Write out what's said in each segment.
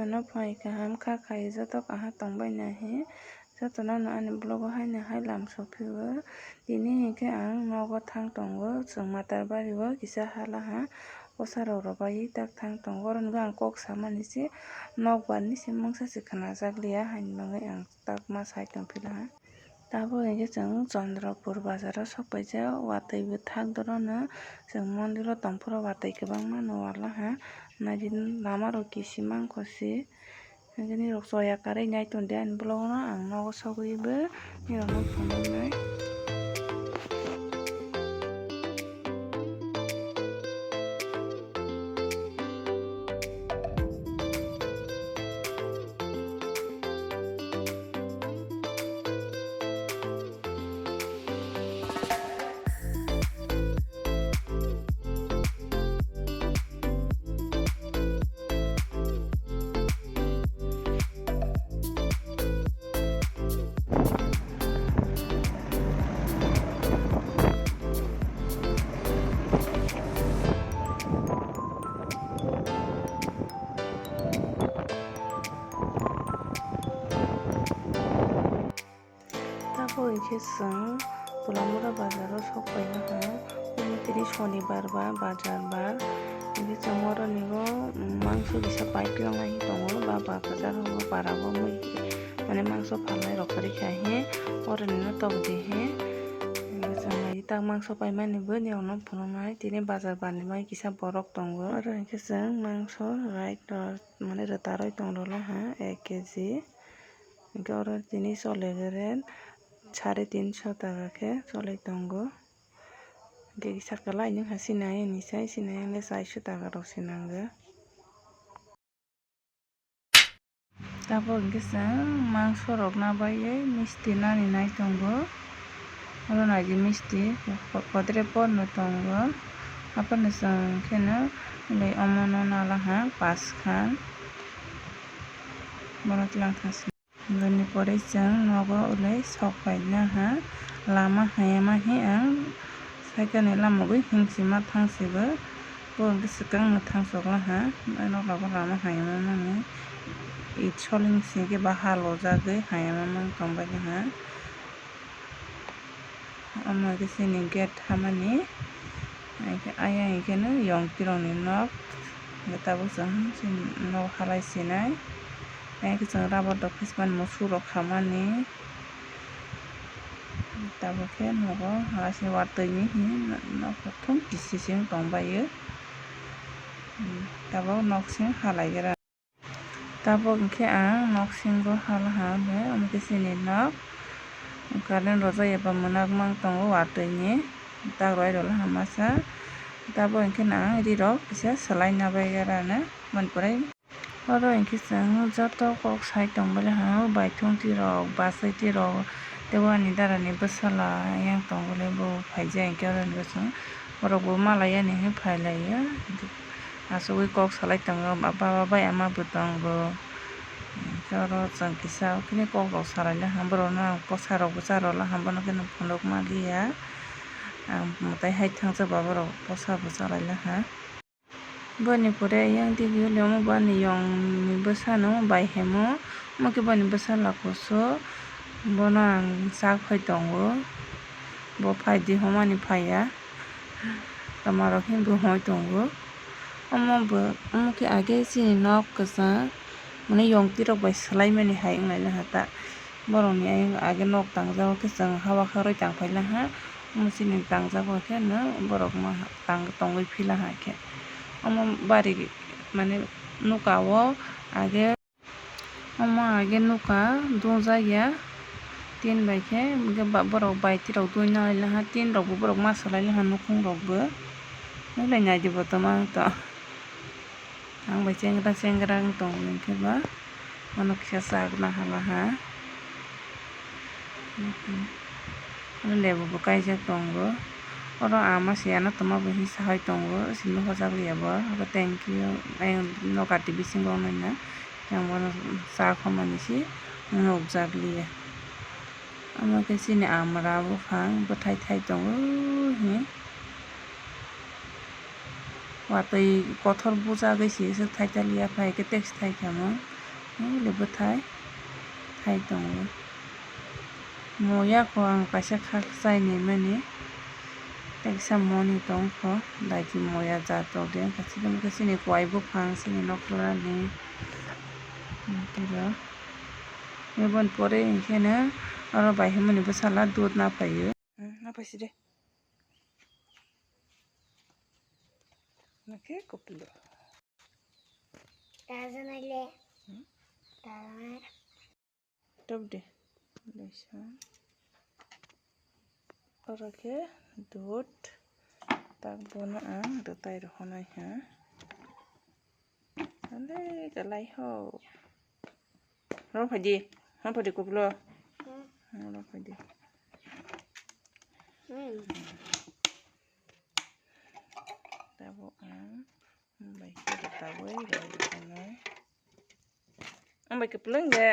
no phai kaham kha khai joto aha tongbai nahi joto no ani blogo haino hailam sophiyo tini hingke ang nogo thang tongo chung matarbari o kisa halaha bosaro rok bai tak thang tongo oro ni ang kok samani si nok ban ni si mungsa si khanajak liya haini bagui ang tak ma sai tongpilaha. Tabo hingke chung Chandrapur bazar o sokpaijak watui bo thak dorono chung mondiro tongphuru watui kwbangma nuwalaha naidi lama rok kisi mangkosi hingke ni rok choya karwi naitondia ani blogo no ang nogo sogui bo ni rok no phunuknai. Tabo hingke chung Tulamura bazar o sokpailaha tini shonibar ba bazar bar hingke chung oro ni o mangso kisa paiklonglahi tongo ba bazar o barabo mui mane mangso phalnai rok kwrwi khahi oro ni no tobodihi hingke chung naidi tak mangso paimani bo ni rok no phunuknai tini bazar barni bagui kisa borok tongo oro hingke chung mangso mane rwtarwi tongrolaha 1 kg hingke oro tini cholegeren 350 taka khe cholai tongo hingke sarkala aineng ha sinai ani sai sinai angkhe 400 taka rok se nango. Tabo hingke chung mangso rok nabaiye misti naninai tongo oro naidi misti kodre porno tongo hapono chung kheno omo no nalaha 5 khan bono twlang boni pore chung nogo ulai sokpainaha lama hayamahi ang cycle ni lamagui hingsima thangsibo bo hingke swkang no thangsoklaha nokla bo lama hayamamani it solingsi khe ba halojagui hayamamang tongbainaha omo hingke chini gate hamani ayang hingke no yongti rok ni nok hingke tabo chung chini nok halai sinai hingke chung rubber dot phisigmani musuk rok khamani tabo khe nogo halaisini watui ni nok thum kisi se tongbaio tabo nok sing halaigera. Tabo hingke ang nok singo halaha omo khe chini nok current rojak eba munakmang tongo watui ni tak rwai rolaha masa tabo hingke ang ree rok kisa slai nabaigera no boni pore oro hingke chung joto kok sai tongbailiha baithongti rok bachaiti rok tebo ani dara ni bwsala ayang tongbolai bo phaijak hingke oro ni chung borok bo malai ani hinkhe phailaiyo achukgui kok salai tongo baba bai ama bo tongo hingke oro chung kisa kini kok rok salailaha borok no ang posa rok bwcharolaha bono kheno phunukmaliya ang mwtai haithangjak ba borok posa bwcharailaha. Boni pore yang dige omo bani yong ni bwsano bai hemo omo khe bani bwsala kuchu bono ang chakhai tongo bo phaidi homani phaiya tama rok himoi himoi tongo omo khe age chini nok kwchang mane yongti rok bai swlaimani hai wngnailahata ta borok ni age nok tangjago khe chung hawa kharwi tangphailaha omo chini tangjago khe no borok no tongwi philaha khe omo bari mane nuka o age nuka dungjakya tin bai khe borok baiti rok dui nalailaha tin rok bo borok ma swlailaha nukhung rok bo nuglai naidi bo tongmani to ang bai chengra ongtongo hingke ba bono kisa chakna halaha lebu bo kaijak tongo oro ama siyana tongma bo sahai tongo simi hojakliya bo thank you ayang nokati bisingo naina yang bono chakhomani si nukjakliya omo khe chini amra buphang bwthai thai tongo watui kothor bujagui si thaital ya phai khe taxi thaikamo. Libutai thai tongo moya ko ang kaisa khak chai ni mani teksa moni tongkho daiki moya jato de kasini kwai bufang sini nokla ni tiro ebon pore ingkheno aro baihimoni bwsala dud na phaio na phaisi de nake koplo Tajanale. Tajanale. top de lesa aro ke dud tak bono ang rutai rohonai ha ale kalai ho ro phadi han phadi koplo ro phadi tabo ang bai ke taboi rai kanai ang bai ke pleng de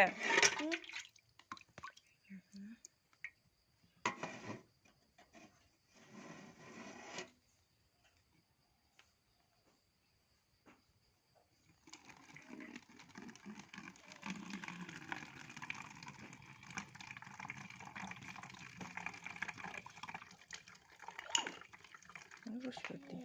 Господи.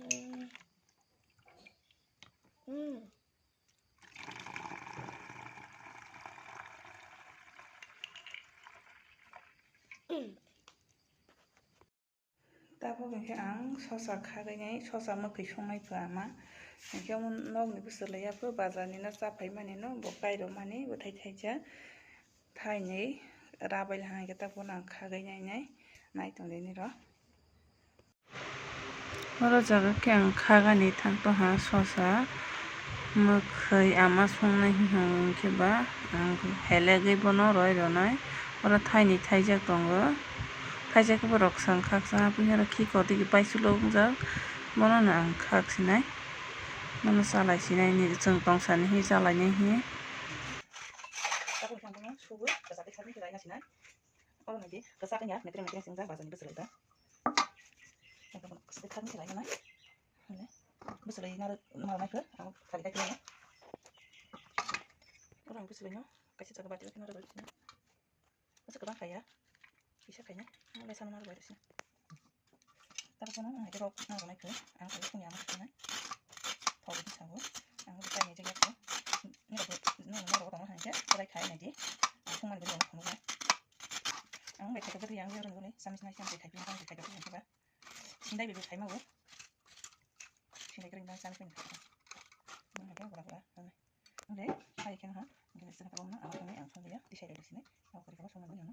Tabo ke ang sosa khagai sosa mokhi songnai pho ama ke nog ni busulaya pho bazar ni na chapai mani no bokai ro mani buthai thaija thai nei rabai ha ke tabo na khagai nai nai tong ni ro oro jaga ke ang khagani thangto ha sosa mokhai ama songnai hing ke ba ang helegi bono roi ronai oro thai ni thaijak tongo thaijak ke rok sang khaksa apni ki koti ki paisulo ungjak bono na ang khak sinai bono salai sinai ni chung tongsa ni hi salai ni hi tapos ang sugo kasati kami kaya sinai oro na di kasati nya metre singjak bazani busulai ta kasati kami kaya na busulai na na ke ang kali kaya na orang busulai no kasi jaga bati na ro sini masa ke bang kaya bisa kayaknya mulai sana malu itu sih tapi kan ada rok na naik ke ang kali punya anak sana tahu di sana ang bisa nih jaga tuh ini rok orang aja mulai kaya nih dia aku mana dulu kamu kan ang baik kata yang dia orang ini sama sama sampai kaya kan kaya kan coba sindai bebek kaya mau sindai kering dan sama pun mana kan berapa udah kaya kan ha kita sedang tahu mana awak ini ang sana dia di share di sini aku kerja sama dengan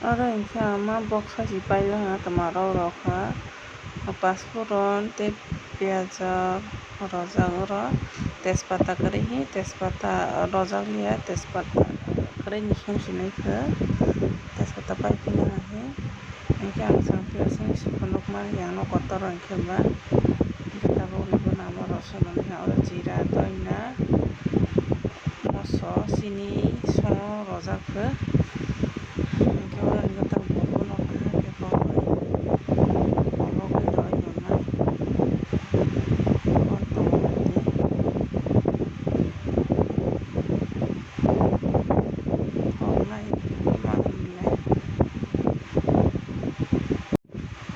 aro ingke ama box haji pailo ha tomaro rokha pasforon te piazak rojak oro tejpata kari hi tejpata rojak liya tejpata kari ni sinai khe tejpata pai pina hi ingke ang sangpio sing sukunuk ma yang no kotor ingke ba kita bolibo namo rosonon ha oro jira doina moso sini songo rojak khe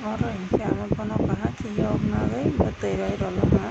oro ingke ama bono kaha khiyok nagai bwtui roi rolo ha